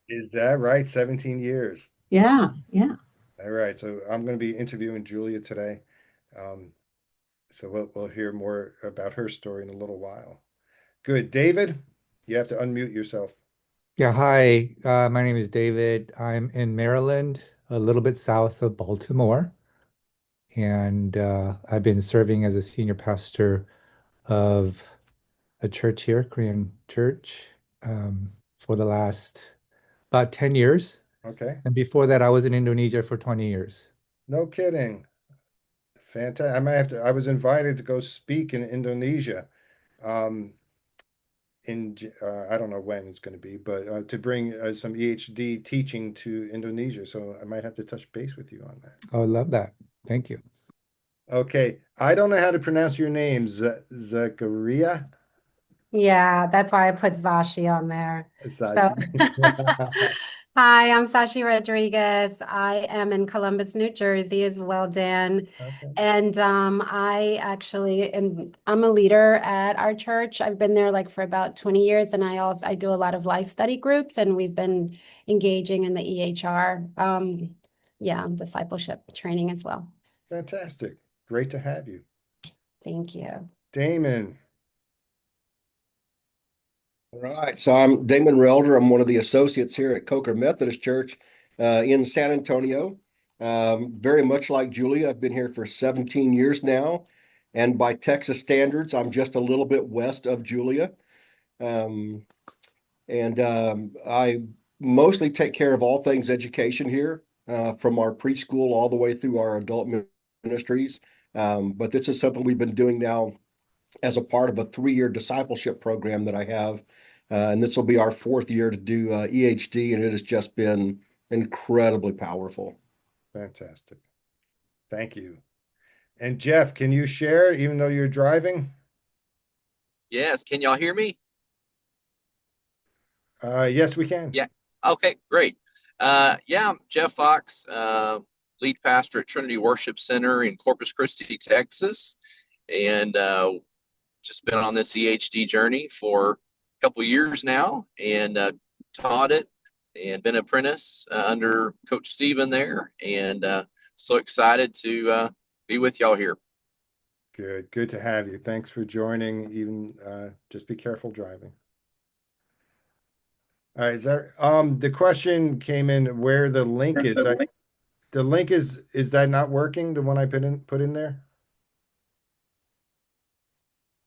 Is that right? 17 years. Yeah, yeah. All right. So I'm going to be interviewing Julia today. Um, so we'll hear more about her story in a little while. Good. David, you have to unmute yourself. Yeah, hi. My name is David. I'm in Maryland, a little bit south of Baltimore, and I've been serving as a senior pastor of a church here, Korean church, for the last about 10 years. Okay. And before that, I was in Indonesia for 20 years. No kidding. Fantastic. I might have to, I was invited to go speak in Indonesia. Um, I don't know when it's going to be, but to bring some EHD teaching to Indonesia. So I might have to touch base with you on that. Oh, I love that. Thank you. Okay. I don't know how to pronounce your name. Zachariah Yeah, that's why I put Zashi on there. So, Sashi. hi, I'm Sashi Rodriguez. I am in Columbus, New Jersey as well, Dan. Okay. And I'm a leader at our church. I've been there like for about 20 years, and I do a lot of life study groups, and we've been engaging in the EHR, yeah, discipleship training as well. Fantastic. Great to have you. Thank you. Damon. All right, so I'm Damon Relder. I'm one of the associates here at Coker Methodist Church in San Antonio. Very much like Julia, I've been here for 17 years now, and by Texas standards, I'm just a little bit west of Julia. Um, and I mostly take care of all things education here, from our preschool all the way through our adult ministries. But this is something we've been doing now as a part of a 3-year discipleship program that I have. And this will be our 4th year to do EHD, and it has just been incredibly powerful. Fantastic. Thank you. And Jeff, can you share even though you're driving? Yes, can y'all hear me? Yes, we can. Yeah. Okay, great. Yeah, I'm Jeff Fox, lead pastor at Trinity Worship Center in Corpus Christi, Texas, and just been on this EHD journey for a couple years now, and taught it and been an apprentice under Coach Stephen there, and so excited to be with y'all here. Good. Good to have you. Thanks for joining. Even just be careful driving. All right, is that the question came in where the link is. The link is that not working? The one I put in there?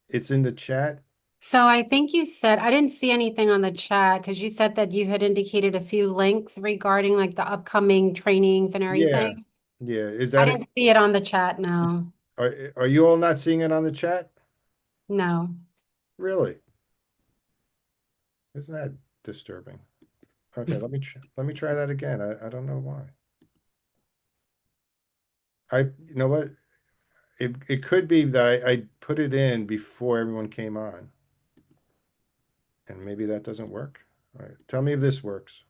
It's in the chat. So I think you said, I didn't see anything on the chat because you said that you had indicated a few links regarding like the upcoming trainings and Yeah. everything. Yeah. Is I that it? didn't see it on the chat, no. Are you all not seeing it on the chat? No. Really? Isn't that disturbing? Okay, let me try that again. I don't know why. You know what? It could be that I put it in before everyone came on, and maybe that doesn't work. All right, tell me if this works.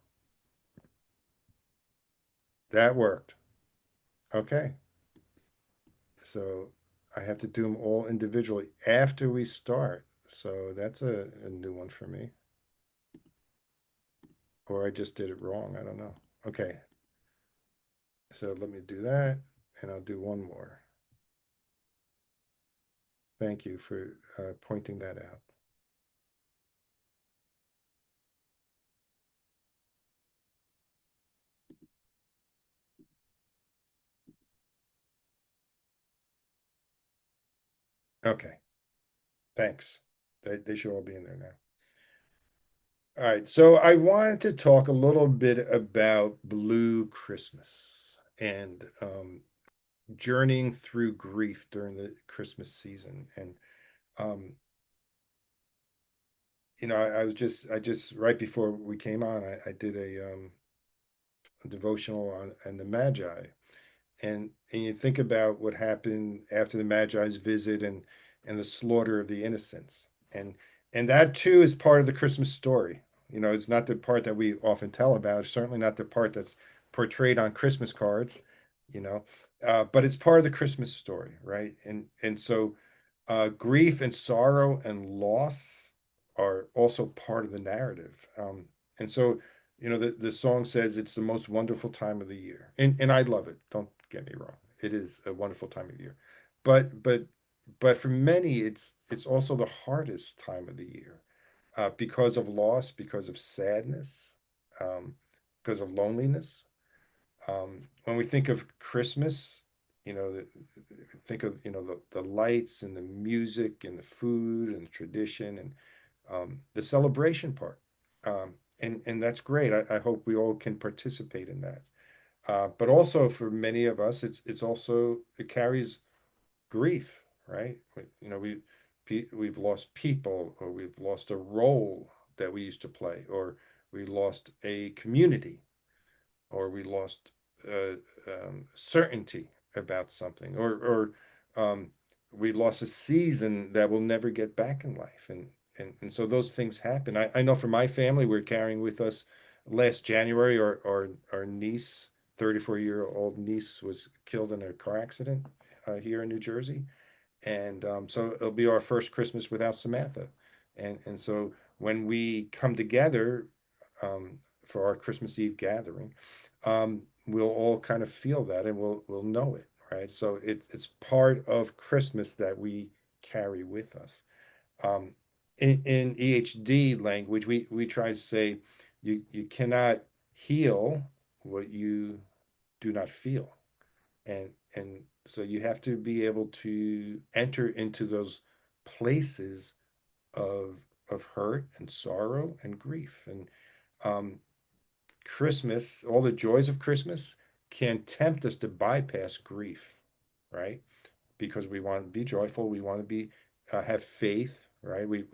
That worked. Okay, so I have to do them all individually after we start. So that's a new one for me. Or I just did it wrong. I don't know. Okay, so let me do that, and I'll do one more. Thank you for pointing that out. Okay, thanks. They should all be in there now. All right, so I wanted to talk a little bit about Blue Christmas and journeying through grief during the Christmas season. And um, I just right before we came on, I did a devotional on the Magi, and you think about what happened after the Magi's visit and the slaughter of the innocents, and that too is part of the Christmas story. It's not the part that we often tell about. It's certainly not the part that's portrayed on Christmas cards, you know, but it's part of the Christmas story, right? And so grief and sorrow and loss are also part of the narrative. And so, the song says it's the most wonderful time of the year. And I love it. Don't get me wrong. It is a wonderful time of year. But but but for many it's also the hardest time of the year. Because of loss, because of sadness, um, because of loneliness. When we think of Christmas, think of the lights and the music and the food and the tradition and the celebration part. And that's great. I hope we all can participate in that. But also for many of us, it carries grief, right? We've lost people, or we've lost a role that we used to play, or we lost a community, or we lost uh, certainty about something, or we lost a season that we'll never get back in life. And so those things happen. I know for my family, we're carrying with us last January, our niece, 34-year-old niece, was killed in a car accident here in New Jersey. And so it'll be our first Christmas without Samantha. And so when we come together for our Christmas Eve gathering, we'll all kind of feel that, and we'll know it, right? So it's part of Christmas that we carry with us. Um, in EHD language, we try to say you cannot heal what you do not feel. And so you have to be able to enter into those places of hurt and sorrow and grief. And um, Christmas, all the joys of Christmas can tempt us to bypass grief, right? Because we want to be joyful, we want to be have faith, right? We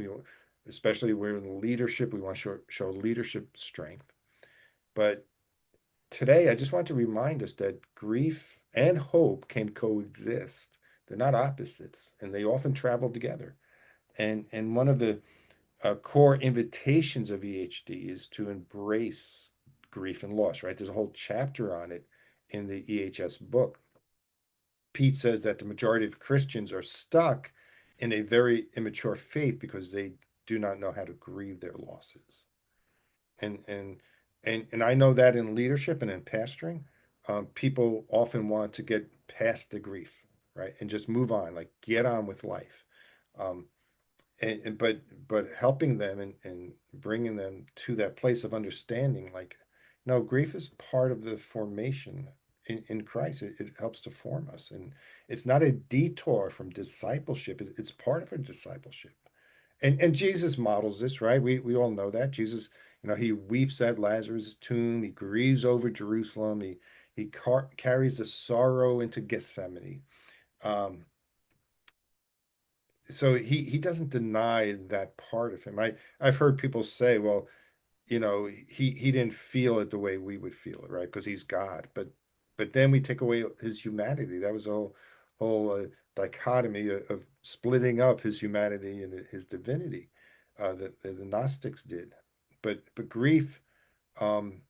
especially we're in leadership, we want to show leadership strength. But today, I just want to remind us that grief and hope can coexist. They're not opposites, and they often travel together. And one of the core invitations of EHD is to embrace grief and loss, right? There's a whole chapter on it in the EHS book. Pete says that the majority of Christians are stuck in a very immature faith because they do not know how to grieve their losses. And I know that in leadership and in pastoring, people often want to get past the grief, right, and just move on, like get on with life. Um, but helping them and bringing them to that place of understanding, like, no, grief is part of the formation in Christ. It helps to form us, and it's not a detour from discipleship. It's part of a discipleship. And Jesus models this, right? We all know that. Jesus, he weeps at Lazarus' tomb, he grieves over Jerusalem, he carries the sorrow into Gethsemane. Um, so he doesn't deny that part of him. I've heard people say, well, he didn't feel it the way we would feel it, right? Because he's God. But then we take away his humanity. That was a whole dichotomy of splitting up his humanity and his divinity that the Gnostics did. But grief, um,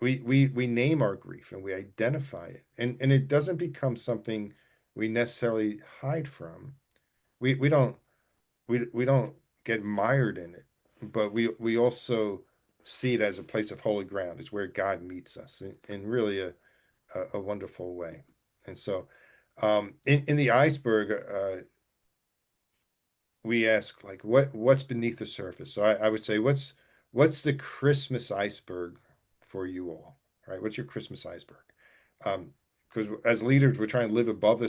we name our grief and we identify it, and it doesn't become something we necessarily hide from. We don't get mired in it, but we also see it as a place of holy ground. It's where God meets us in really a wonderful way. And so, in the iceberg, we ask, like, what's beneath the surface. So I would say, what's the Christmas iceberg for you all, right? What's your Christmas iceberg? Because as leaders, we're trying to live above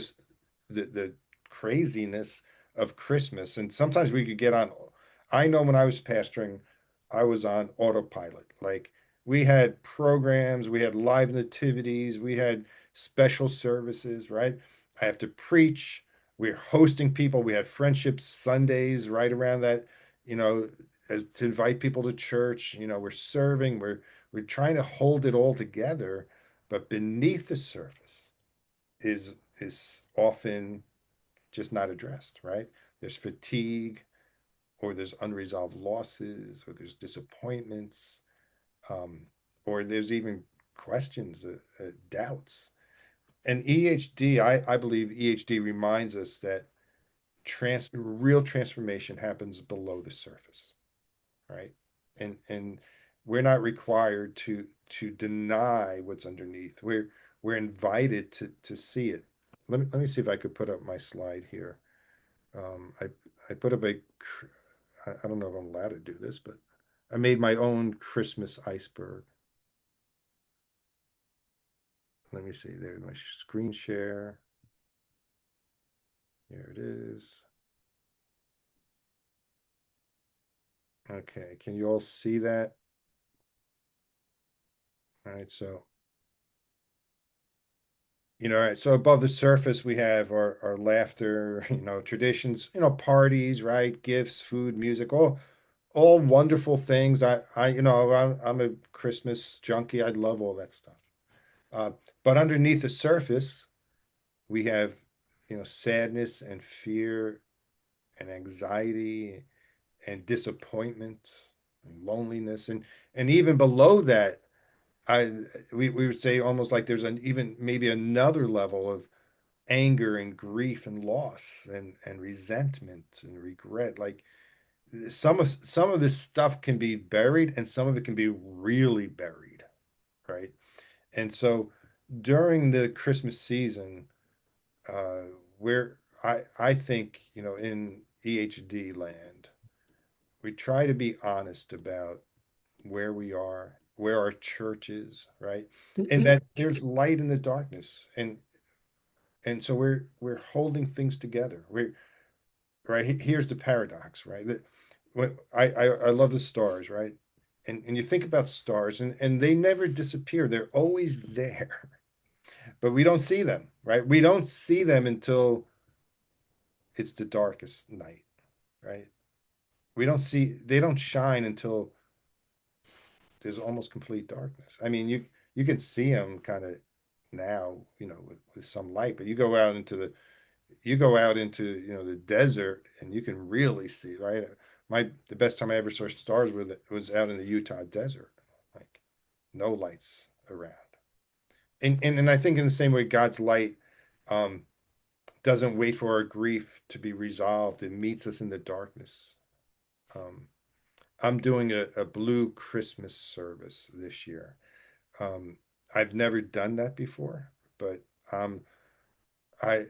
the craziness of Christmas. And sometimes we could get on. I know when I was pastoring, I was on autopilot. Like, we had programs, we had live nativities, we had special services, right? I have to preach. We're hosting people. We had friendship Sundays right around that, you know, to invite people to church. We're serving, we're trying to hold it all together, but beneath the surface is often just not addressed, right? There's fatigue, or there's unresolved losses, or there's disappointments, um, or there's even questions, doubts. And EHD, I believe EHD reminds us that real transformation happens below the surface, right? And we're not required to deny what's underneath. We're invited to see it. Let me see if I could put up my slide here. I put up I don't know if I'm allowed to do this, but I made my own Christmas iceberg. Let me see. There's my screen share. Here it is. Okay, can you all see that? All right, so all right, so above the surface we have our laughter, traditions, parties, right? Gifts, food, music, all wonderful things. I'm a Christmas junkie. I love all that stuff. Uh, but underneath the surface, we have, sadness and fear and anxiety and disappointment and loneliness, and even below that, we would say almost like there's an even maybe another level of anger and grief and loss and resentment and regret. Like some of this stuff can be buried and some of it can be really buried, right? And so during the Christmas season, uh, where I think, in EHD land, we try to be honest about where we are, where our church is, right? And that there's light in the darkness. And so we're holding things together. We're right. Here's the paradox, right? That when I love the stars, right? And you think about stars and they never disappear. They're always there. But we don't see them, right? We don't see them until it's the darkest night, right? They don't shine until there's almost complete darkness. I mean, you can see them kind of now, with some light, but you go out into, the desert and you can really see, right? The best time I ever saw stars was out in the Utah desert, like no lights around. And I think in the same way, God's light um, doesn't wait for our grief to be resolved. It meets us in the darkness. Um, I'm doing a blue Christmas service this year. Um, I've never done that before, but um, I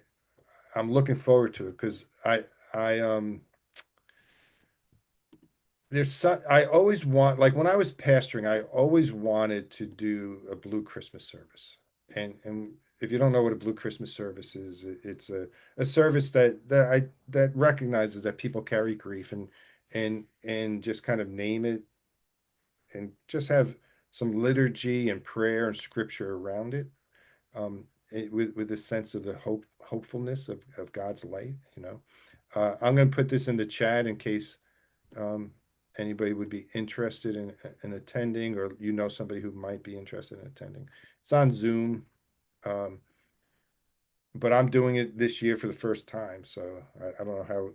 I'm looking forward to it because I I always want, like when I was pastoring, I always wanted to do a blue Christmas service. And if you don't know what a blue Christmas service is, it's a service that recognizes that people carry grief and just kind of name it and just have some liturgy and prayer and scripture around it. With a sense of the hopefulness of God's light, I'm going to put this in the chat in case um, anybody would be interested in attending, or somebody who might be interested in attending. It's on Zoom, um, but I'm doing it this year for the first time, so I don't know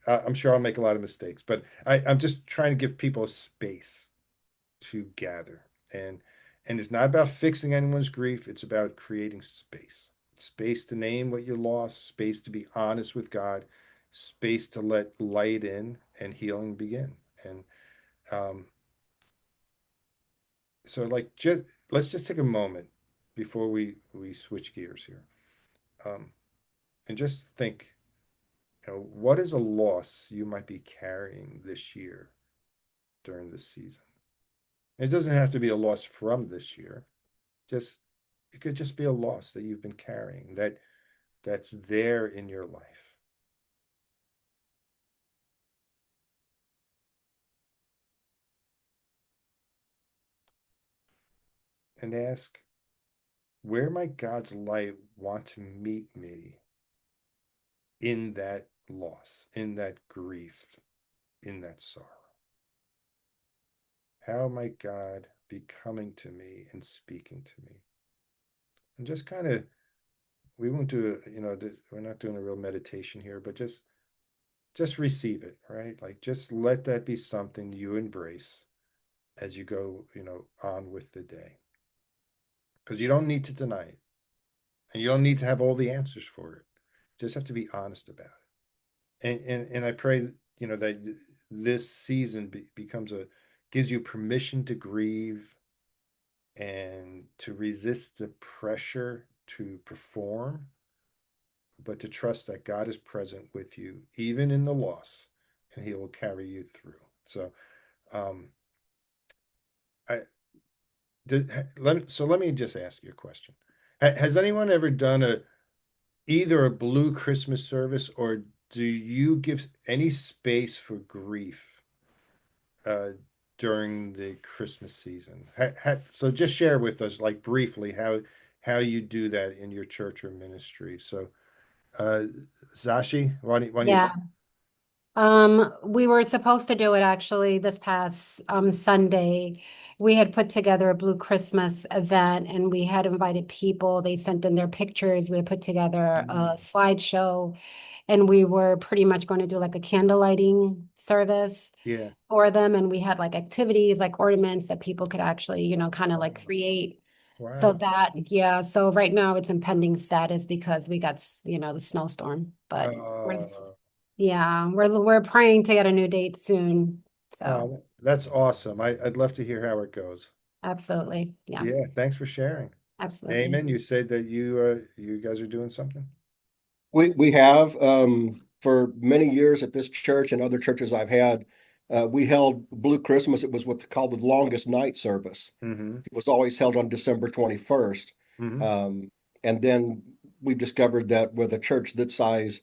I'm sure I'll make a lot of mistakes, but I'm just trying to give people a space to gather, and it's not about fixing anyone's grief. It's about creating space to name what you lost, space to be honest with God, space to let light in and healing begin. And um, so, like, let's just take a moment before we switch gears here, um, and just think, what is a loss you might be carrying this year during this season? It doesn't have to be a loss from this year. Just it could just be a loss that you've been carrying that's there in your life. And ask, where might God's light want to meet me in that loss, in that grief, in that sorrow? How might God be coming to me and speaking to me? And just kind of, we won't do, we're not doing a real meditation here, but just receive it, right? Like just let that be something you embrace as you go, on with the day. Because you don't need to deny it. And you don't need to have all the answers for it. You just have to be honest about it. And I pray, that this season becomes gives you permission to grieve and to resist the pressure to perform, but to trust that God is present with you, even in the loss, and He will carry you through. So, um, I let me just ask you a question. Has anyone ever done either a blue Christmas service, or do you give any space for grief uh, during the Christmas season? So just share with us, like briefly, how you do that in your church or ministry. So, uh, Zashi, why don't you Yeah. We were supposed to do it actually this past Sunday. We had put together a Blue Christmas event and we had invited people. They sent in their pictures. We had put together a slideshow and we were pretty much going to do like a candle lighting service Yeah. for them. And we had like activities, like ornaments that people could actually, kind of like create. So Wow. that, yeah. So right now it's in pending status because we got, the snowstorm, but we're Uh, yeah, we're praying to get a new date soon. So that's awesome. I'd love to hear how it goes. absolutely. Yes, Yeah, thanks for sharing. absolutely. Amen. You said that you guys are doing something. We have for many years at this church and other churches I've had, we held Blue Christmas. It was what's called the longest night service. Mm-hmm. It was always held on December 21st. Mm-hmm. Um, and then we discovered that with a church that size,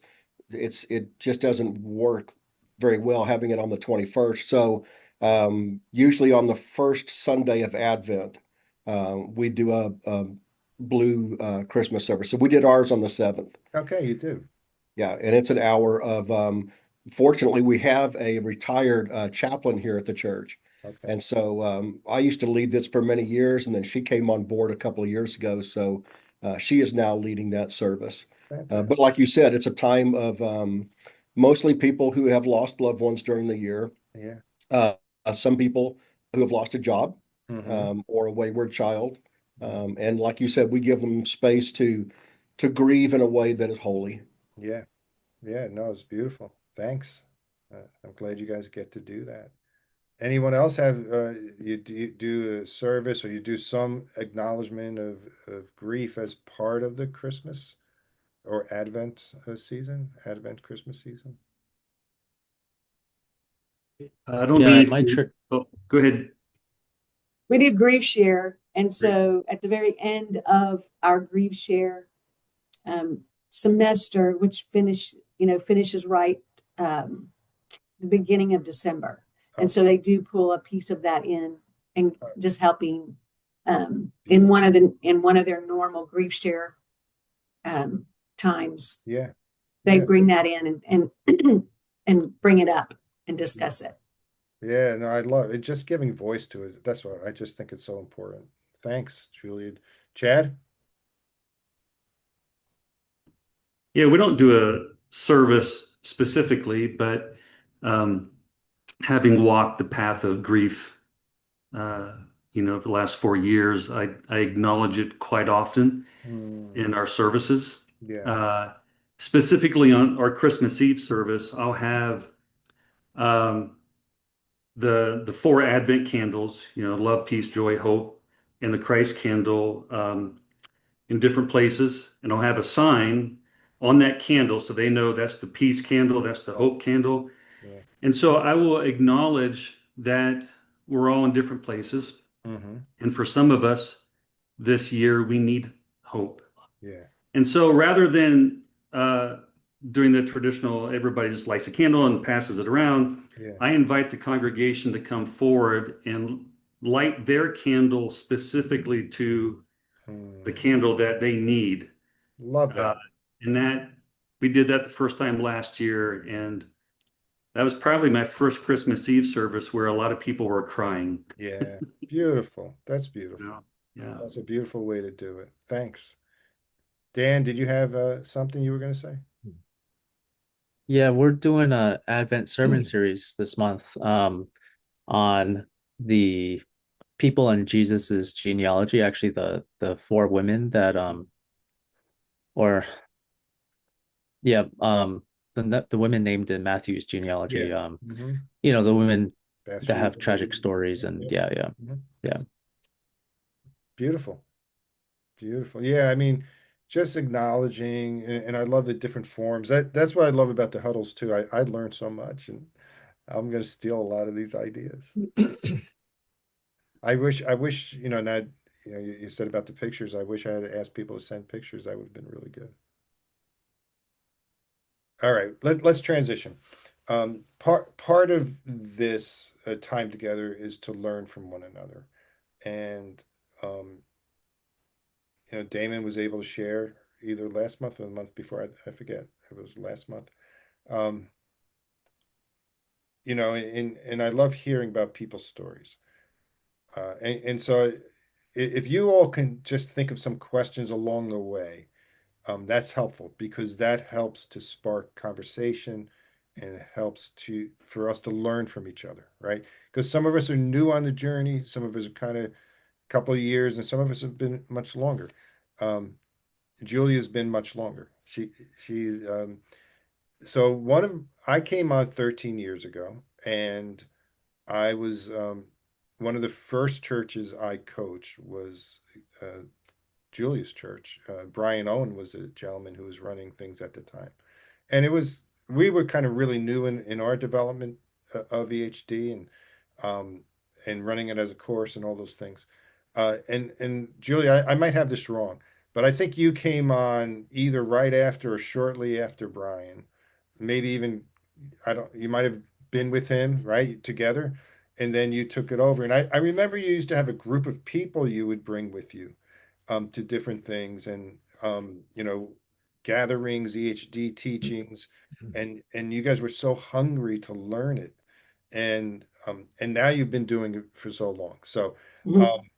it just doesn't work very well having it on the 21st. So usually on the first Sunday of Advent, we do a blue Christmas service. So we did ours on the 7th. Okay, you do. Yeah, and it's an hour of fortunately we have a retired chaplain here at the church. Okay. And so I used to lead this for many years, and then she came on board a couple of years ago. So she is now leading that service. But Fantastic. like you said, it's a time of mostly people who have lost loved ones during the year. Yeah. Uh, some people who have lost a job Mm-hmm. or a wayward child. Mm. And like you said, we give them space to grieve in a way that is holy. Yeah. Yeah. No, it's beautiful. Thanks. I'm glad you guys get to do that. Anyone else have you do a service or you do some acknowledgement of grief as part of the Christmas or Advent season, Advent Christmas season? I don't Yeah, at believe. my church, Oh, go ahead. We do grief share. And Grief. so at the very end of our grief share semester, which finishes right the beginning of December. And so Okay. they do pull a piece of that in and All right. just helping in Beautiful. one of their normal grief share times. Yeah. They Yeah. bring that in and bring it up and discuss it. Yeah, no, I love it. Just giving voice to it. That's why I just think it's so important. Thanks, Julian. Chad? Yeah, we don't do a service specifically, but um, having walked the path of grief, uh, for the last 4 years, I acknowledge it quite often Hmm. in our services. Yeah. Uh, Specifically on our Christmas Eve service, I'll have um, the four Advent candles, love, peace, joy, hope, and the Christ candle in different places, and I'll have a sign on that candle so they know that's the peace candle, that's the hope candle. Yeah. And so I will acknowledge that we're all in different places. Mm-hmm. And for some of us this year, we need hope. Yeah. And so rather than doing the traditional, everybody just lights a candle and passes it around, Yeah. I invite the congregation to come forward and light their candle specifically to the Hmm. candle that they need. Love Uh, that. and that we did that the first time last year, and that was probably my first Christmas Eve service where a lot of people were crying. Yeah. Beautiful. That's You beautiful. know? Yeah. That's a beautiful way to do it. Thanks. Dan, did you have something you were going to say? yeah, we're doing a Advent sermon series this month on the people in Jesus's genealogy, actually the four women that or yeah, the women named in Matthew's genealogy, Yeah. Mm-hmm. the women Past that you. have tragic stories, and Yeah. yeah. Beautiful. Beautiful. Yeah, I mean, just acknowledging, and I love the different forms. That's what I love about the huddles too. I learned so much, and I'm going to steal a lot of these ideas. I wish, Ned, you said about the pictures. I wish I had asked people to send pictures. That would have been really good. All right, let's transition. Part of this time together is to learn from one another, and um, Damon was able to share either last month or the month before. I forget. It was last month. Um, and I love hearing about people's stories. And so if you all can just think of some questions along the way, that's helpful because that helps to spark conversation and it helps for us to learn from each other, right? Because some of us are new on the journey, some of us are kind of a couple of years, and some of us have been much longer. Um, Julia's been much longer. She's so I came on 13 years ago, and I was one of the first churches I coached was Julia's church. Brian Owen was a gentleman who was running things at the time, and we were kind of really new in our development of EHD um, and running it as a course and all those things. And Julia, I might have this wrong, but I think you came on either right after or shortly after Brian, maybe even I don't, you might have been with him, right, together, and then you took it over. And I remember you used to have a group of people you would bring with you to different things and gatherings, EHD teachings, and you guys were so hungry to learn it. And now you've been doing it for so long. Mhm. Um,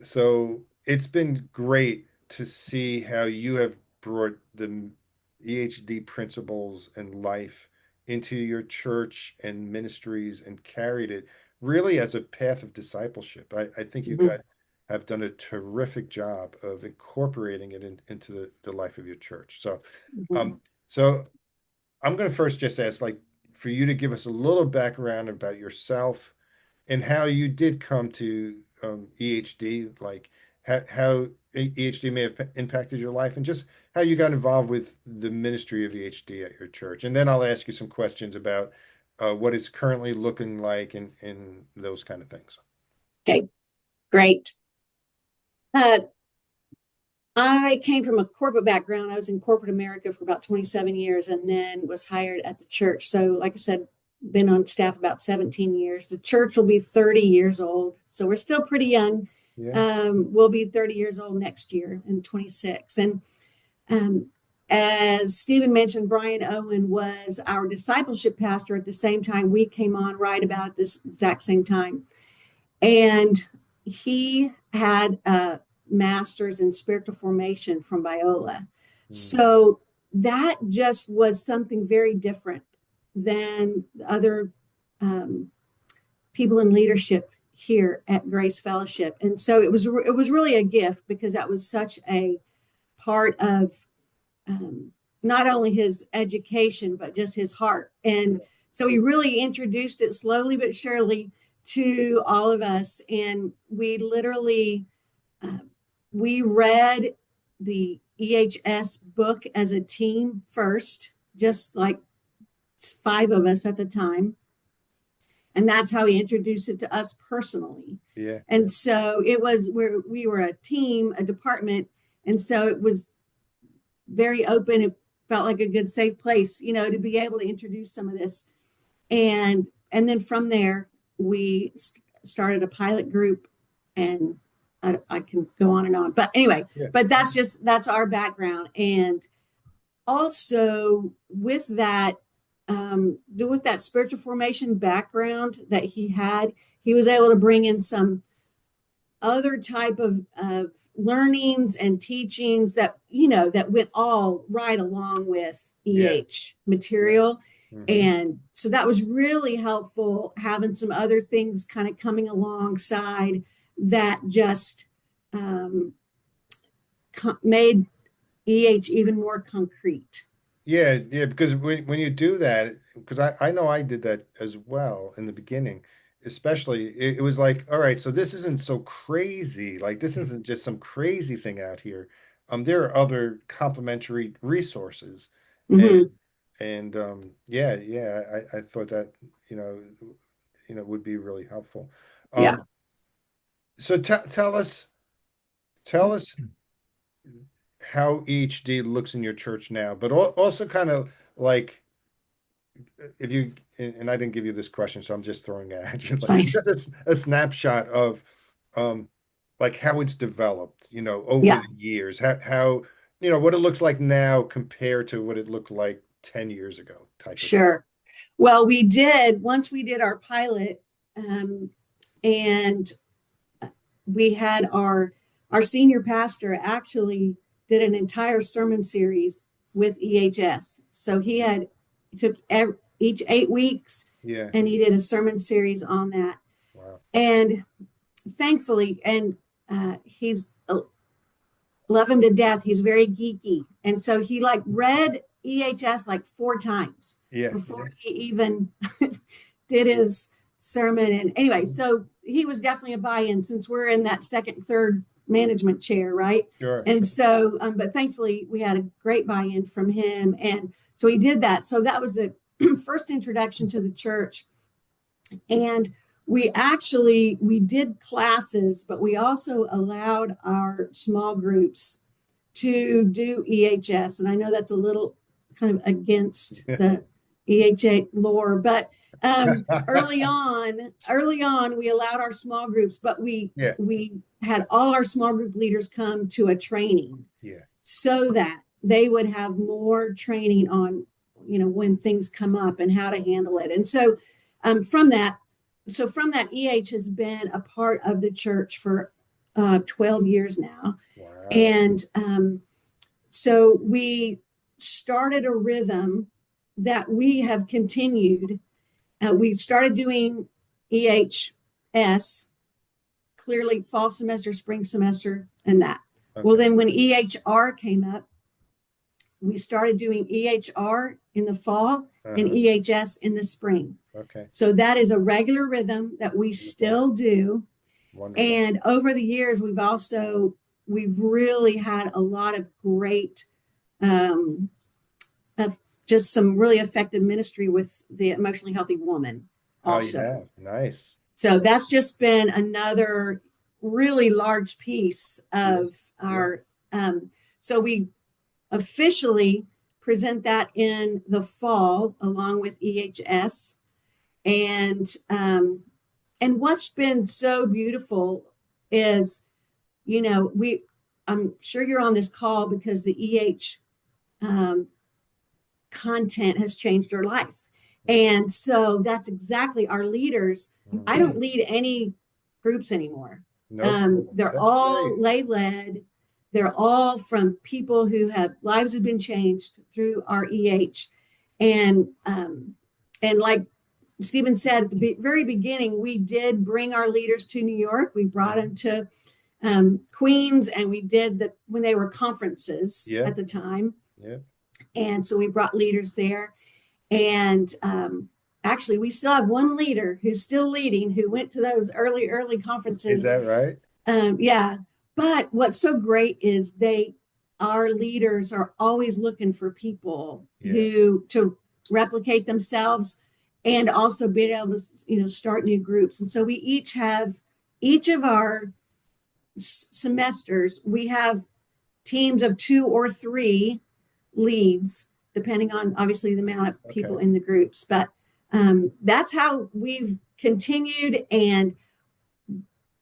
so it's been great to see how you have brought the EHD principles and life into your church and ministries and carried it really as a path of discipleship. I think you Mhm. guys have done a terrific job of incorporating it into the life of your church. Mhm. So I'm going to first just ask, like, for you to give us a little background about yourself and how you did come to EHD, like how EHD may have impacted your life, and just how you got involved with the ministry of EHD at your church. And then I'll ask you some questions about what it's currently looking like and those kind of things. Okay, great. Uh, I came from a corporate background. I was in corporate America for about 27 years and then was hired at the church. So, like I said, been on staff about 17 years. The church will be 30 years old. So we're still pretty young. Yeah. We'll be 30 years old next year in 26. And um, as Stephen mentioned, Brian Owen was our discipleship pastor at the same time we came on right about at this exact same time. And he had a master's in spiritual formation from Biola. Mm. So that just was something very different than other um, people in leadership here at Grace Fellowship. And so it was really a gift because that was such a part of not only his education, but just his heart. And so he really introduced it slowly but surely to all of us. And we literally, uh, we read the EHS book as a team first, just like 5 of us at the time. And that's how he introduced it to us personally. Yeah. And so it was where we were a team, a department. And so it was very open. It felt like a good, safe place, to be able to introduce some of this. And then from there, we started a pilot group, and I can go on and on. But anyway, Yeah. but that's our background. And also with that spiritual formation background that he had, he was able to bring in some other type of learnings and teachings that went all right along with Yeah. material. Mhm. And so that was really helpful, having some other things kind of coming alongside that just made EH even more concrete. Yeah, because when you do that, because I know I did that as well in the beginning, especially it was like, all right, so this isn't so crazy. Like this isn't just some crazy thing out here. There are other complementary resources, and Hmm. yeah, I thought that you know would be really helpful. Yeah. So tell us how EHD looks in your church now, but also kind of like if you and I didn't give you this question, so I'm just throwing it at you, It's like fine. that's a snapshot of um like how it's developed, over Yeah, the years, how what it looks like now compared to what it looked like 10 years ago, type of thing. sure. Well, once we did our pilot, and we had our senior pastor actually did an entire sermon series with EHS. So he took each 8 weeks Yeah. and he did a sermon series on that. Wow. And thankfully, and he's love him to death. He's very geeky. And so he like read EHS like 4 times Yeah. before he even did his sermon. And anyway, so he was definitely a buy-in since we're in that second, third management chair, right? Sure, And sure. so, but thankfully we had a great buy-in from him. And so he did that. So that was the first introduction to the church. And we did classes, but we also allowed our small groups to do EHS. And I know that's a little kind of against the EHA lore, but early on, we allowed our small groups, but we Yeah, we had all our small group leaders come to a training yeah. so that they would have more training on, when things come up and how to handle it. And so um, from that, from that, EH has been a part of the church for 12 years now. Wow. And so we started a rhythm that we have continued. We started doing EHS clearly fall semester, spring semester, and that. Well, Okay. then when EHR came up, we started doing EHR in the fall and Uh-huh. EHS in the spring. Okay. So that is a regular rhythm that we still do. Wonderful. And over the years, we've really had a lot of great, of just some really effective ministry with the emotionally healthy woman Oh, you also. have. Nice. So that's just been another really large piece of our, so we officially present that in the fall along with EHS. And what's been so beautiful is, I'm sure you're on this call because the um, content has changed your life. And so that's exactly our leaders. I don't lead any groups anymore. No, They're that's all great. lay led. They're all from people who have lives have been changed through our EH. And like Stephen said at the very beginning, we did bring our leaders to New York. We brought them to Queens, and we did when they were conferences Yeah, at the time. yeah. And so we brought leaders there. And actually, we still have one leader who's still leading, who went to those early Is conferences. that right? Yeah. But what's so great is our leaders are always looking for people Yeah. to replicate themselves and also be able to, start new groups. And so we each of our semesters, we have teams of 2 or 3 leads, depending on obviously the amount of people Okay. in the groups. But that's how we've continued. And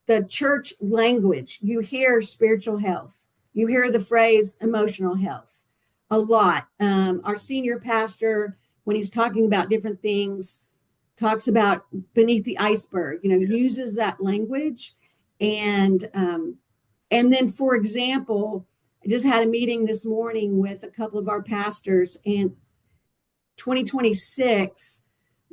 the church language, you hear spiritual health, you hear the phrase emotional health a lot. Our senior pastor, when he's talking about different things, talks about beneath the iceberg, uses that language. And then, for example, I just had a meeting this morning with a couple of our pastors, and 2026,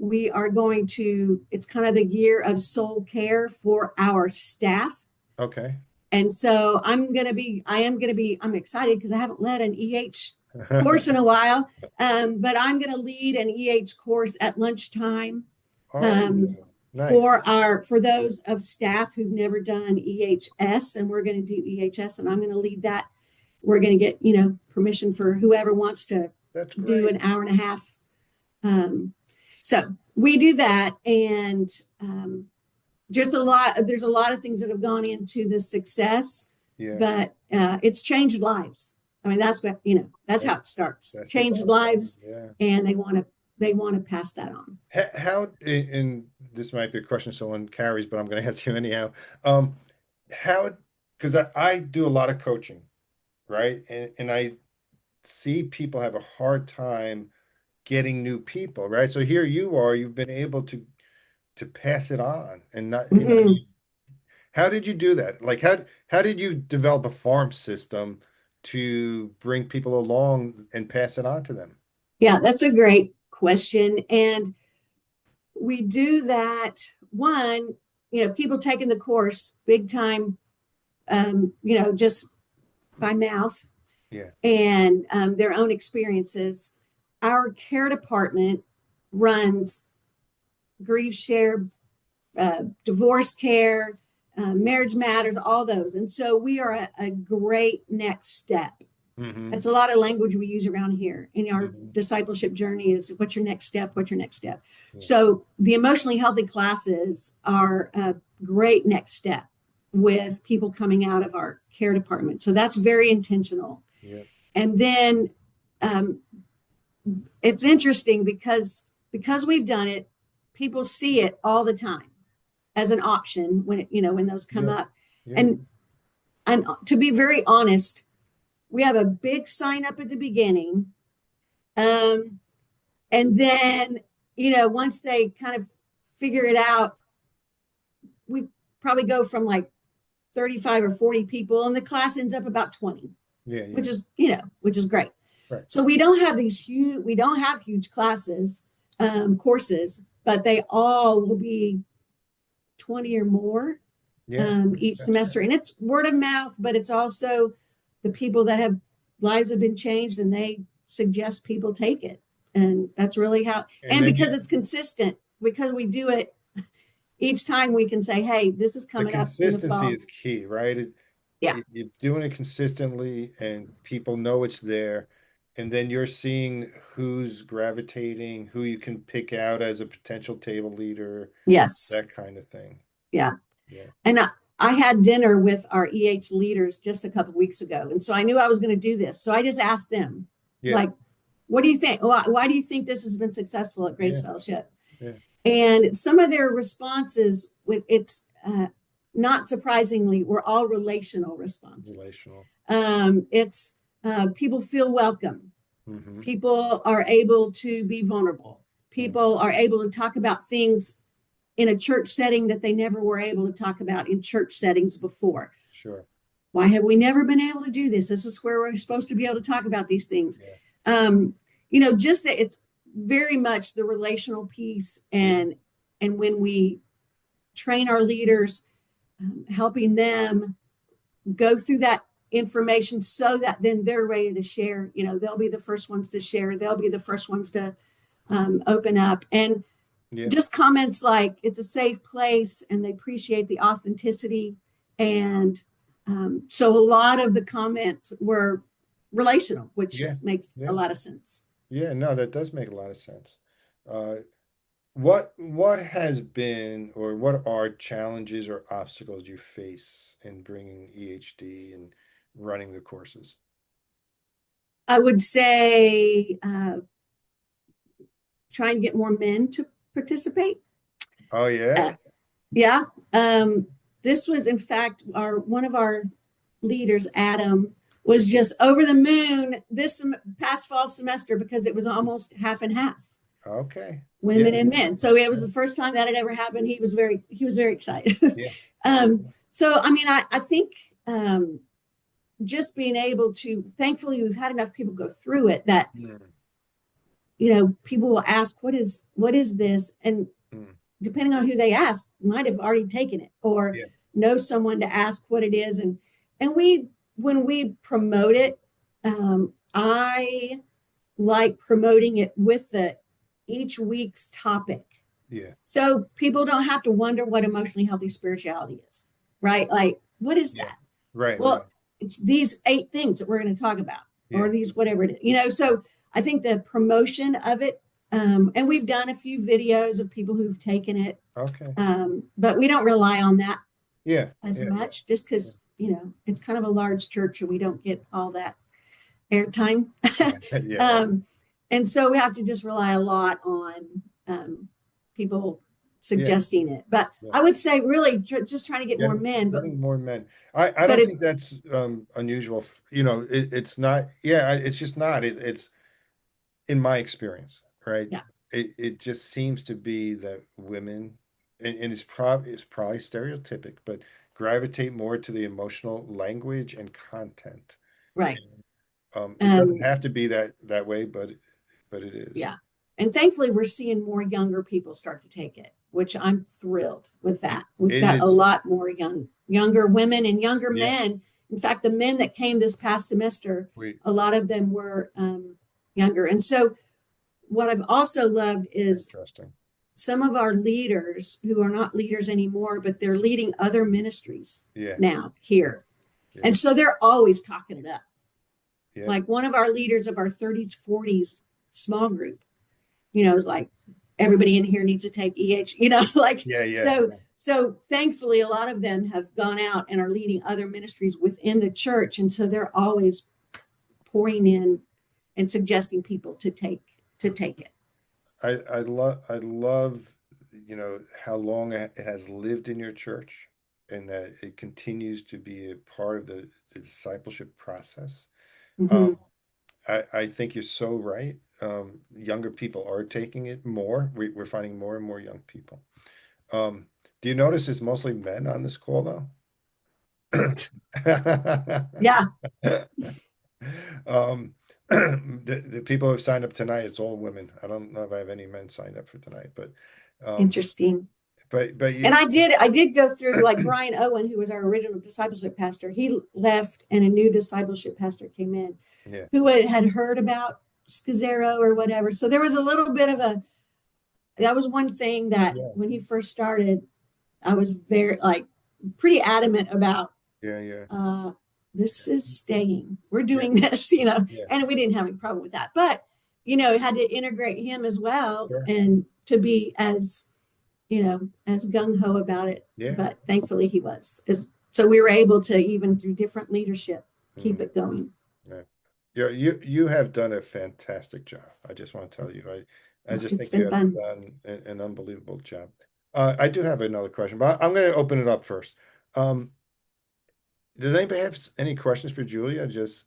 it's kind of the year of soul care for our staff. Okay. And so I'm excited because I haven't led an course in a while. But I'm going to lead an EH course at lunchtime Oh, nice. for those of staff who've never done EHS, and we're going to do EHS, and I'm going to lead that. We're going to get, permission for whoever wants to That's do great. an hour and a half. So we do that, and there's a lot of things that have gone into the success, Yeah. but it's changed lives. I mean, that's what, that's how it starts. That's Changed it. lives, Yeah. and they want to pass that on. How, and this might be a question someone carries, but I'm going to ask you anyhow. How, because I do a lot of coaching, right? And I see people have a hard time getting new people, right? So here you are, you've been able to pass it on and not, how did you do that? Like how did you develop a farm system to bring people along and pass it on to them? Yeah, that's a great question. And we do that, one, people taking the course big time, just by mouth. Yeah. And their own experiences. Our care department runs grief share, divorce care, marriage matters, all those. And so we are a great next step. Mm-hmm. That's a lot of language we use around here in our Mhm. discipleship journey is what's your next step? What's your next step? Yeah. So the emotionally healthy classes are a great next step with people coming out of our care department. So that's very intentional. Yeah. And then it's interesting because we've done it, people see it all the time as an option when when those come Yeah. up. Yeah. And to be very honest, we have a big sign up at the beginning. And then, once they kind of figure it out, we probably go from like 35 or 40 people, and the class ends up about 20, Yeah. which is, which is great. Right. So we don't have huge classes, courses, but they all will be 20 or more each semester. And it's word of mouth, but it's also the people that lives have been changed and they suggest people take it. And that's really how, and because it's consistent, because we do it each time, we can say, hey, this is coming up in the fall. Consistency is key, right? You're doing it consistently and people know it's there. And then you're seeing who's gravitating, who you can pick out as a potential table leader. Yes. That kind of thing. Yeah. Yeah. And I had dinner with our EH leaders just a couple of weeks ago. And so I knew I was going to do this. So I just asked them, like, what do you think? Why do you think this has been successful at Grace Fellowship? Yeah. And some of their responses, it's not surprisingly, were all relational responses. It's people feel welcome. Mm-hmm. People are able to be vulnerable. People are able to talk about things in a church setting that they never were able to talk about in church settings before. Sure. Why have we never been able to do this? This is where we're supposed to be able to talk about these things. Yeah. Just that it's very much the relational piece, and when we train our leaders, helping them go through that information so that then they're ready to share. They'll be the first ones to share. They'll be the first ones to open up. And just comments like it's a safe place and they appreciate the authenticity. And so a lot of the comments were relational, which makes a lot of sense. Yeah, no, that does make a lot of sense. What has been, or what are challenges or obstacles you face in bringing EHD and running the courses? I would say trying to get more men to participate. Oh yeah. Yeah. This was in fact one of our leaders, Adam, was just over the moon this past fall semester because it was almost half and half. Okay. Women and men. So it was the first time that had ever happened. He was very excited. So I mean, I think just being able to, thankfully we've had enough people go through it that people will ask, what is this? And depending on who they ask, might have already taken it or know someone to ask what it is. And when we promote it, I like promoting it with each week's topic. Yeah. So people don't have to wonder what emotionally healthy spirituality is, right? Like, what is Yeah. that? Right. Well, it's these 8 things that we're going to talk about, or Yeah. these whatever it is, So I think the promotion of it, and we've done a few videos of people who've taken it, Okay. but we don't rely on that Yeah. as Yeah. much, just because it's kind of a large church and we don't get all that airtime. Yeah. And so we have to just rely a lot on people suggesting it. But Yeah. I would say really just trying to get more men. But Getting more men. I don't think that's unusual. It's not. Yeah, it's just not. It's in my experience, right? Yeah. It just seems to be that women, and it's probably stereotypic, but gravitate more to the emotional language and content. right. It doesn't have to be that way, but it is. Yeah. And thankfully, we're seeing more younger people start to take it, which I'm thrilled with that. We've It got is. a lot more younger women and younger Yeah. men. In fact, the men that came this past semester, a lot of them were younger. And so what I've also loved is Interesting. some of our leaders who are not leaders anymore, but they're leading other ministries Yeah. now here. Yeah. And so they're always talking it up. Yeah. Like one of our leaders of our 30s, 40s small group, is like, everybody in here needs to take like, Yeah. so thankfully a lot of them have gone out and are leading other ministries within the church. And so they're always pouring in and suggesting people to take it. I love how long it has lived in your church, and that it continues to be a part of the discipleship process. Mhm. I think you're so right. Younger people are taking it more. We're finding more and more young people. Do you notice it's mostly men on this call though? Yeah, The people who have signed up tonight, it's all women. I don't know if I have any men signed up for tonight, but interesting. but And I did go through, like Brian Owen, who was our original discipleship pastor. He left and a new discipleship pastor came in yeah. who had heard about Scazzero or whatever. So there was a little bit of that was one thing that when he first started, I was very pretty adamant about. Yeah. This is staying. We're doing this, Yeah. and we didn't have any problem with that. But, had to integrate him as well Sure. and to be as gung-ho about it. Yeah. But thankfully he was. So we were able to, even through different leadership, keep it going. Yeah. You have done a fantastic job. I just want to tell you. I just It's think you been have fun. done an unbelievable job. I do have another question, but I'm going to open it up first. Does anybody have any questions for Julia? Just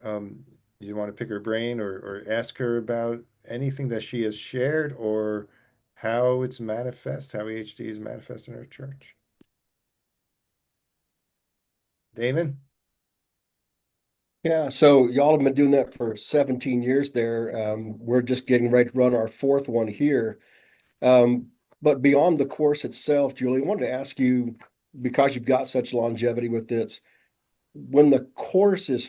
you want to pick her brain or ask her about anything that she has shared, or how it's how EHD is manifest in her church? Damon? Yeah, so y'all have been doing that for 17 years there. We're just getting ready to run our 4th one here. But beyond the course itself, Julie, I wanted to ask you, because you've got such longevity with this, when the course is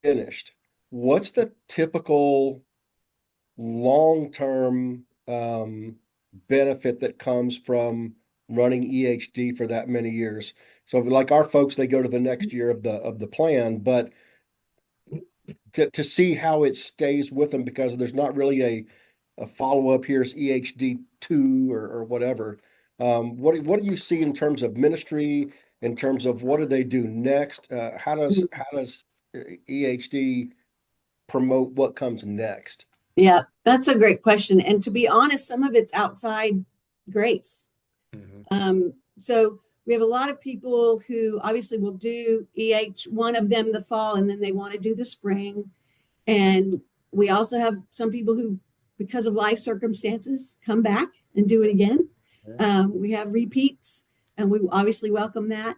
finished, what's the typical long-term benefit that comes from running EHD for that many years? So like our folks, they go to the next year of the plan, but to see how it stays with them, because there's not really a follow-up. Here's EHD 2 or whatever. What do you see in terms of ministry, in terms of what do they do next? How does EHD promote what comes next? Yeah, that's a great question. And to be honest, some of it's outside grace. So we have a lot of people who obviously will do one of them the fall, and then they want to do the spring. And we also have some people who, because of life circumstances, come back and do it again. We have repeats, and we obviously welcome that.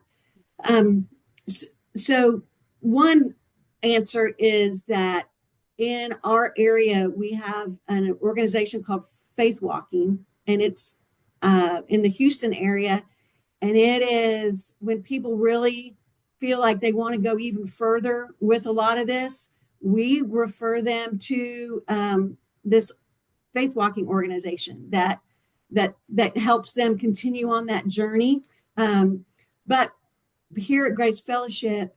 So one answer is that in our area, we have an organization called Faith Walking, and it's in the Houston area. And it is when people really feel like they want to go even further with a lot of this, we refer them to this faith walking organization that helps them continue on that journey. But here at Grace Fellowship,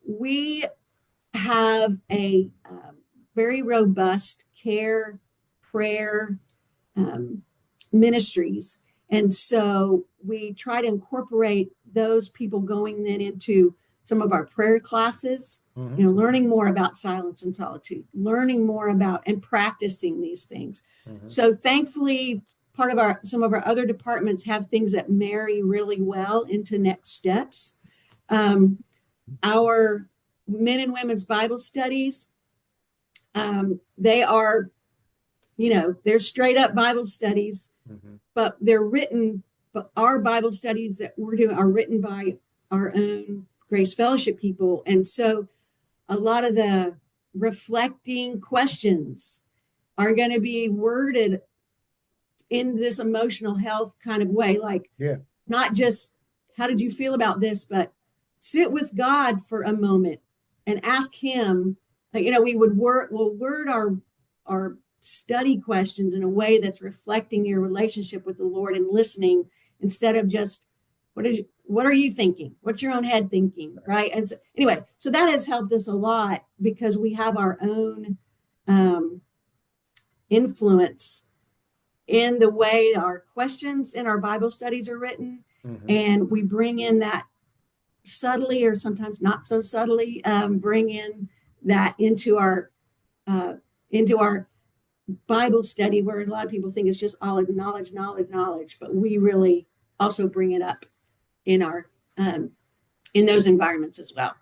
we have a very robust care, prayer ministries. And so we try to incorporate those people going then into some of our prayer classes, learning more about silence and solitude, learning more about and practicing these things. So thankfully, some of our other departments have things that marry really well into next steps. Our men and women's Bible studies, they are, they're straight up Bible studies, but they're written, but our Bible studies that we're doing are written by our own Grace Fellowship people. And so a lot of the reflecting questions are going to be worded in this emotional health kind of way, like not just how did you feel about this, but sit with God for a moment and ask him, we would word our study questions in a way that's reflecting your relationship with the Lord and listening instead of just what are you thinking? What's your own head thinking? Right. And so anyway, so that has helped us a lot because we have our own influence in the way our questions in our Bible studies are written. And we bring in that subtly or sometimes not so subtly, bring in that into our Bible study, where a lot of people think it's just all knowledge, but we really also bring it up in our in those environments as well.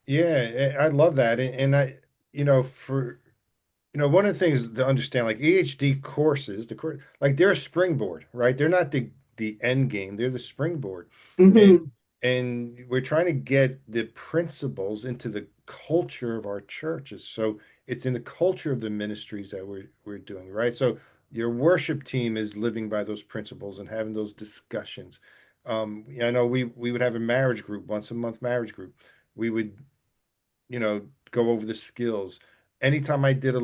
Yeah, I love that. And I, one of the things to understand, like EHD courses, like they're a springboard, right? They're not the end game, they're the springboard. And we're trying to get the principles into the culture of our churches. So it's in the culture of the ministries that we're doing, right? So your worship team is living by those principles and having those discussions. I know we would have a marriage group, once a month marriage group. We would, go over the skills. Anytime I did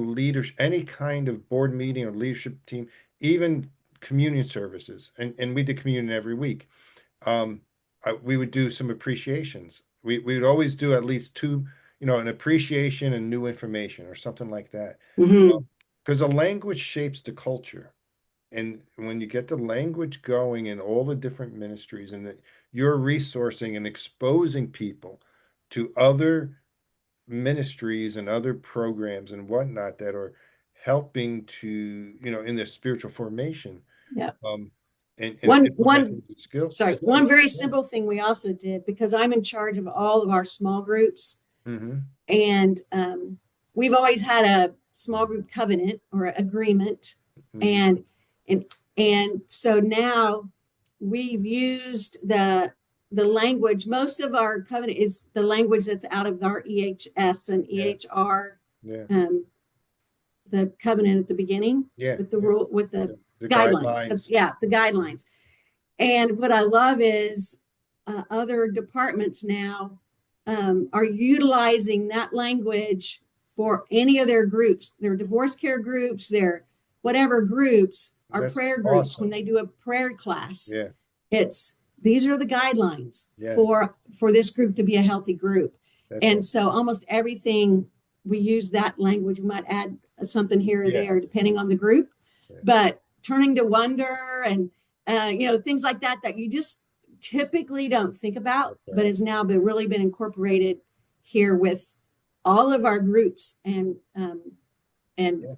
any kind of board meeting or leadership team, even communion services, and we did communion every week. We would do some appreciations. We would always do at least two, an appreciation and new information or something like that. Because the language shapes the culture. And when you get the language going in all the different ministries and that you're resourcing and exposing people to other ministries and other programs and whatnot that are helping to, in their spiritual formation. Yeah. And one skills. One very simple thing we also did, because I'm in charge of all of our small groups, and we've always had a small group covenant or agreement, and so now we've used the language. Most of our covenant is the language that's out of our EHS and EHR, the covenant at the beginning, with the rule, with the guidelines. The guidelines. And what I love is other departments now are utilizing that language for any of their groups, their divorce care groups, their whatever groups, our prayer groups. When they do a prayer class, these are the guidelines for this group to be a healthy group. So almost everything we use that language. We might add something here or there depending on the group, but turning to wonder and things like that you just typically don't think about, but has now really been incorporated here with all of our groups, and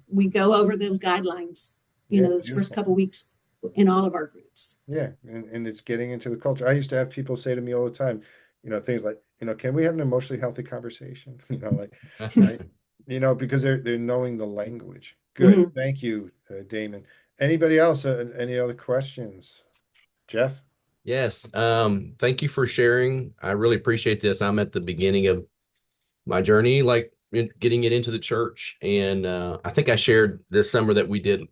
we go over those guidelines, those first couple weeks in all of our groups. And it's getting into the culture. I used to have people say to me all the time, things like, can we have an emotionally healthy conversation? Because they're knowing the language. Good. Thank you, Damon. Anybody else? Any other questions? Jeff? Yes. Thank you for sharing. I really appreciate this. I'm at the beginning of my journey, like getting it into the church. And I think I shared this summer that we did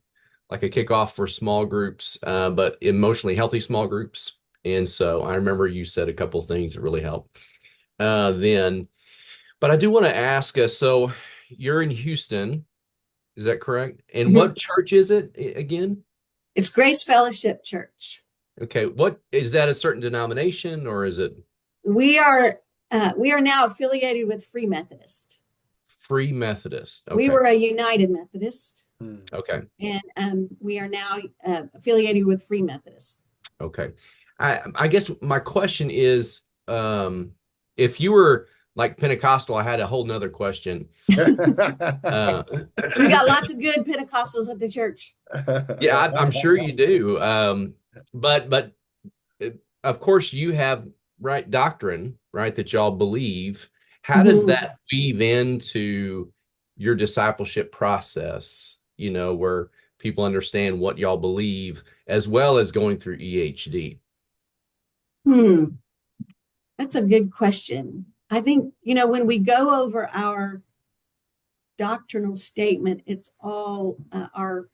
like a kickoff for small groups, but emotionally healthy small groups. And so I remember you said a couple of things that really helped. Then But I do want to ask us, so you're in Houston, is that correct? And Mhm. what church is it again? It's Grace Fellowship Church. Okay, what is that, a certain denomination, or is it We are now affiliated with Free Methodist. Free Methodist? We Okay. were a United Methodist, Okay. and we are now affiliated with Free Methodist. Okay. I guess my question is, if you were like Pentecostal, I had a whole nother question. Uh, We got lots of good Pentecostals at the church. yeah, I'm sure you do. But of course you have right doctrine, right, that y'all believe. How does Mhm. that weave into your discipleship process, where people understand what y'all believe as well as going through EHD? That's a good question. I think, when we go over our doctrinal statement, it's all our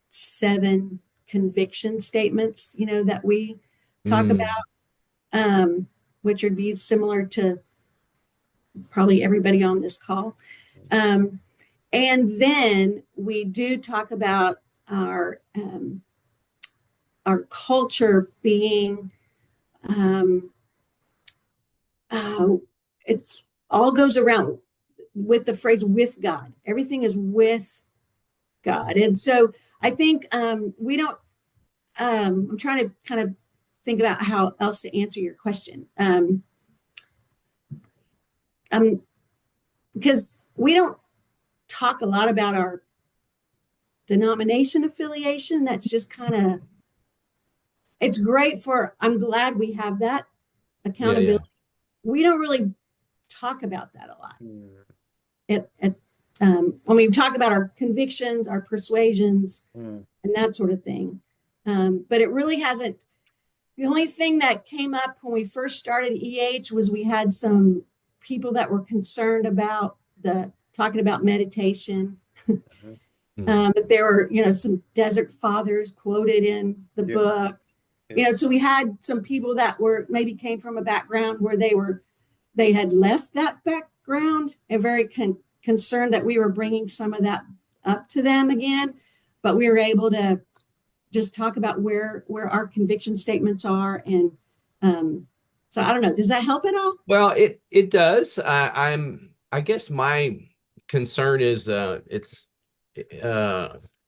7 conviction statements, that we talk about, which would be similar to probably everybody on this call. And then we do talk about our culture being it's all goes around with the phrase with God. Everything is with God. And so I think we don't, I'm trying to kind of think about how else to answer your question. Because we don't talk a lot about our denomination affiliation. That's just kind of, it's great I'm glad we have that accountability. We don't really talk about that a lot. When we talk about our convictions, our persuasions, and that sort of thing. But it really hasn't. The only thing that came up when we first started EH was we had some people that were concerned about talking about meditation. But there were, some desert fathers quoted in the book. So we had some people that maybe came from a background where they had left that background and very concerned that we were bringing some of that up to them again. But we were able to just talk about where our conviction statements are. And so I don't know, does that help at all? Well, it does. I guess my concern is it's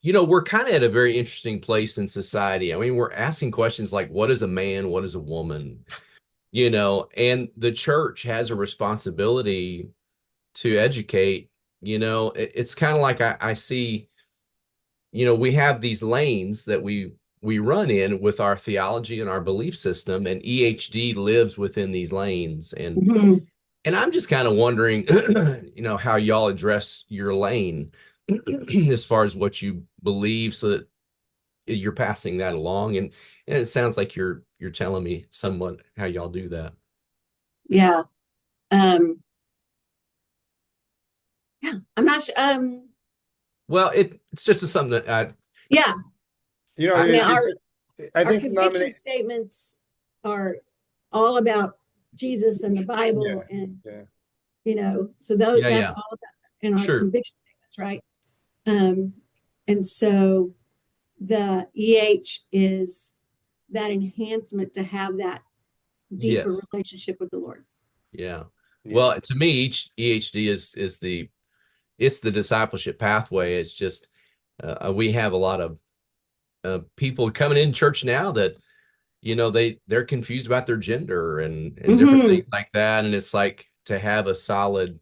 we're kind of at a very interesting place in society. I mean, we're asking questions like, what is a man? What is a woman? And the church has a responsibility to educate. It's kind of like I see, we have these lanes that we run in with our theology and our belief system, and EHD lives within these lanes. And I'm just kind of wondering, how y'all address your lane as far as what you believe, so that you're passing that along. And it sounds like you're telling me somewhat how y'all do that. Yeah. Yeah, I'm not sure. Well, it's just something that Yeah. I mean, I our think conviction statements are all about Jesus and the Bible, and so that's all about in our conviction statements, right? And so the EH is that enhancement to have that deeper relationship with the Lord. Yeah. Well, to me, each EHD is it's the discipleship pathway. It's just we have a lot of people coming in church now that they're confused about their gender and different things like that, and it's like to have a solid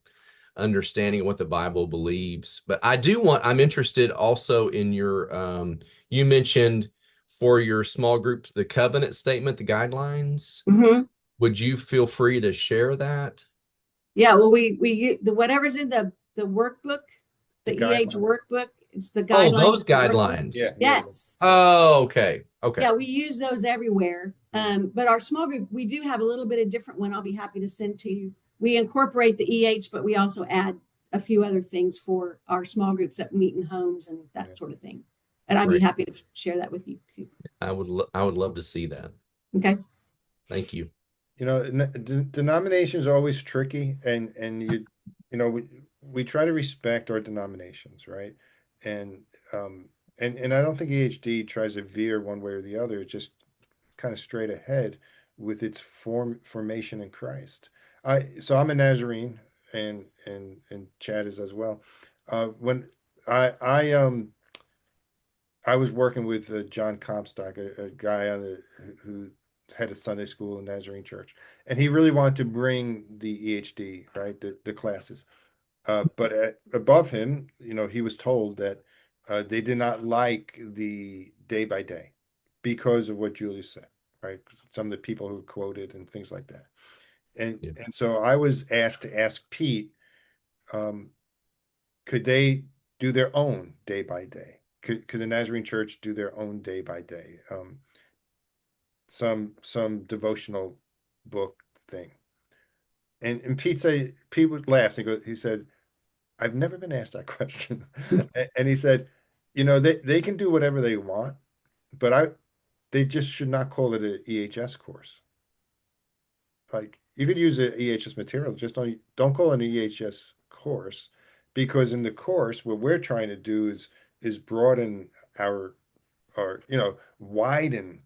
understanding of what the Bible believes. But I'm interested also in your you mentioned for your small groups the covenant statement, the guidelines. Would you feel free to share that? Yeah, well, we whatever's in the workbook, the EH workbook, it's the guidelines. Oh, those guidelines. Yes. Oh, okay. Okay. Yeah, we use those everywhere. But our small group, we do have a little bit of different one I'll be happy to send to you. We incorporate the EH, but we also add a few other things for our small groups that meet in homes and that sort of thing. And I'd be happy to share that with you. I would love to see that. Okay. Thank you. Denominations are always tricky, and we try to respect our denominations, right? And and I don't think EHD tries to veer one way or the other. It's just kind of straight ahead with its formation in Christ. So I'm a Nazarene, and Chad is as well. When I I was working with John Comstock, a guy who had a Sunday school in Nazarene Church, and he really wanted to bring the EHD, right, the classes. But above him, he was told that they did not like the day by day because of what Julie said, right? Some of the people who quoted and things like that. And Yeah. and so I was asked to ask Pete, um, could they do their own day by day? Could the Nazarene Church do their own day by day? Some devotional book thing. And Pete would laugh and he said, I've never been asked that question. And he said, they can do whatever they want, but they just should not call it an EHS course. Like you could use an EHS material, just don't call it an EHS course, because in the course, what we're trying to do is broaden our widen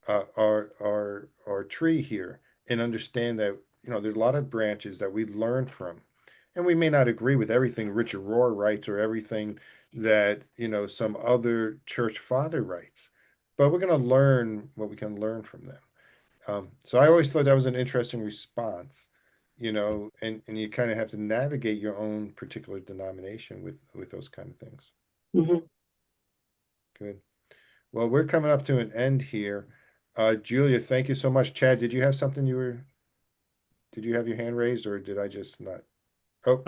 our tree here and understand that there's a lot of branches that we learn from, and we may not agree with everything Richard Rohr writes or everything that some other church father writes, but we're going to learn what we can learn from them. So I always thought that was an interesting response, and you kind of have to navigate your own particular denomination with those kind of things. Mhm. Good. Well, we're coming up to an end here. Julia, thank you so much. Chad, did you have something did you have your hand raised, or did I just not? Oh,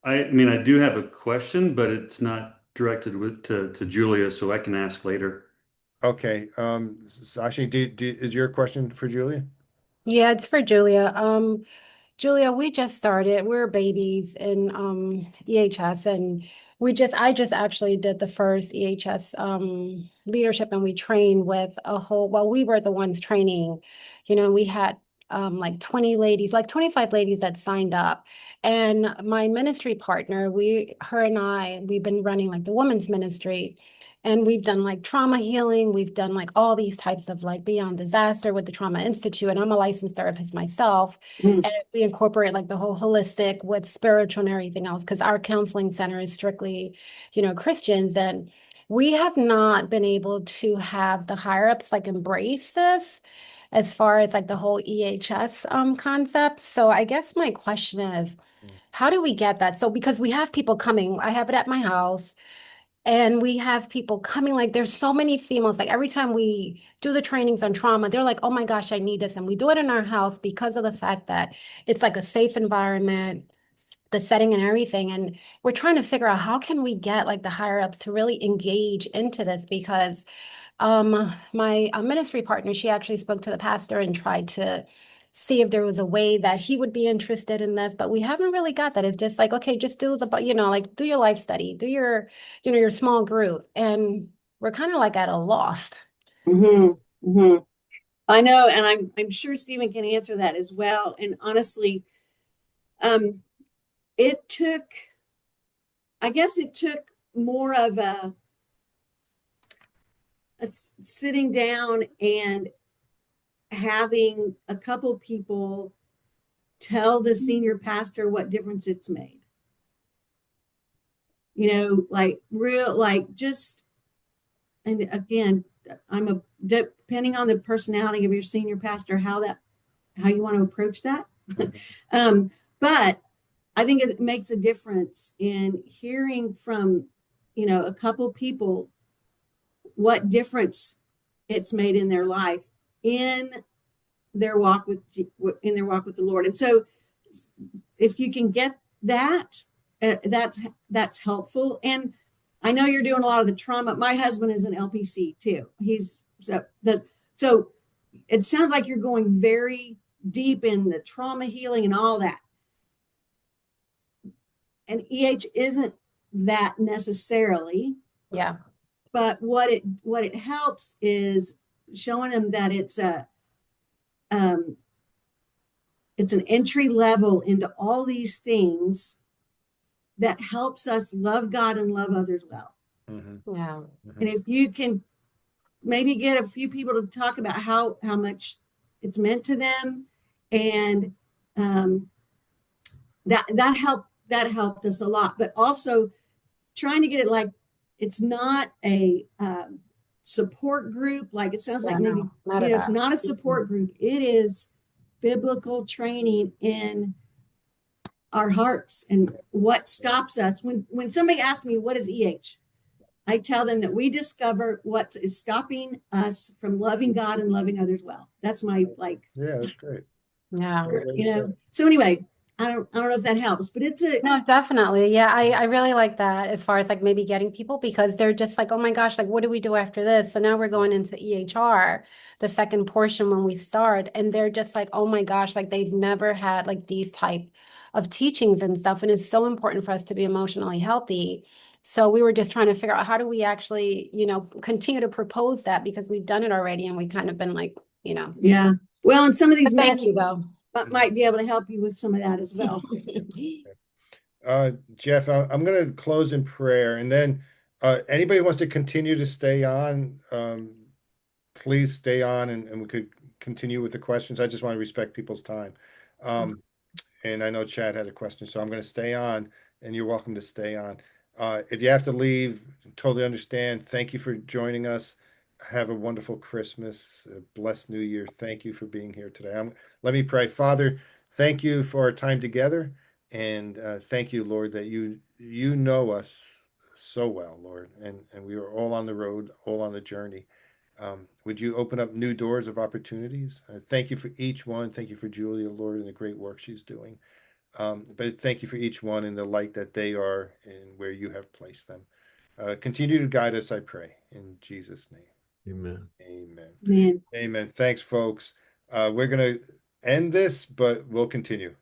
I mean, I do have a question, but it's not directed to Julia, so I can ask later. okay. Sashi, is your question for Julia? Yeah, it's for Julia. Julia, we just started. We're babies in EHS, and I just actually did the first EHS leadership, and we trained with well, we were the ones training. We had like 20 ladies, like 25 ladies that signed up. And my ministry partner, her and we've been running like the women's ministry. And we've done like trauma healing. We've done like all these types of like beyond disaster with the Trauma Institute. And I'm a licensed therapist myself. Mm. And we incorporate like the whole holistic with spiritual and everything else, because our counseling center is strictly, Christians. And we have not been able to have the higher ups like embrace this as far as like the whole EHS concept. So I guess my question is, how do we get that? So because we have people coming, I have it at my house. And we have people coming, like there's so many females, like every time we do the trainings on trauma, they're like, oh my gosh, I need this. And we do it in our house because of the fact that it's like a safe environment, the setting and everything. And we're trying to figure out how can we get like the higher ups to really engage into this, because my ministry partner, she actually spoke to the pastor and tried to see if there was a way that he would be interested in this, but we haven't really got that. It's just like, okay, just do the, like do your life study, do your, your small group. And we're kind of like at a loss. Mhm. Mhm. I know, and I'm sure Stephen can answer that as well. And honestly, um, it took, I guess it took more of a sitting down and having a couple people tell the senior pastor what difference it's made. Like real, like just, and again, depending on the personality of your senior pastor, how you want to approach that. But I think it makes a difference in hearing from, a couple people what difference it's made in their life in their walk with the Lord. And so if you can get that, that's helpful. And I know you're doing a lot of the trauma. My husband is an LPC too. So it sounds like you're going very deep in the trauma healing and all that. And EH isn't that necessarily. Yeah. But what it helps is showing them that it's it's an entry level into all these things that helps us love God and love others well. Yeah. And if you can maybe get a few people to talk about how much it's meant to them, and that helped us a lot. But also trying to get it like it's not a support group, like it sounds like maybe not at it's all. not a support group. It is biblical training in our hearts and what stops us. When somebody asks me what is EH, I tell them that we discover what is stopping us from loving God and loving others well. That's my Yeah, that's great. Yeah. Great way to say it. So anyway, I don't know if that helps, but it's a No, definitely. Yeah, I really like that as far as like maybe getting people, because they're just like, oh my gosh, like what do we do after this? So now we're going into EHR, the second portion when we start, and they're just like, oh my gosh, like they've never had like these type of teachings and stuff. And it's so important for us to be emotionally healthy. So we were just trying to figure out how do we actually, continue to propose that, because we've done it already and we kind of been like, yeah. Well, and some of these thank you though. might be able to help you with some of that as well. Jeff, I'm going to close in prayer, and then anybody who wants to continue to stay on, please stay on, and we could continue with the questions. I just want to respect people's time. And I know Chad had a question, so I'm going to stay on, and you're welcome to stay on. If you have to leave, totally understand. Thank you for joining us. Have a wonderful Christmas, a blessed New Year. Thank you for being here today. Let me pray. Father, thank you for our time together. And thank you, Lord, that you know us so well, Lord, and we are all on the road, all on the journey. Would you open up new doors of opportunities? Thank you for each one. Thank you for Julia, Lord, and the great work she's doing. But thank you for each one in the light that they are and where you have placed them. Continue to guide us, I pray, in Jesus' name. Amen. Amen. Man. Amen. Thanks, folks. We're going to end this, but we'll continue.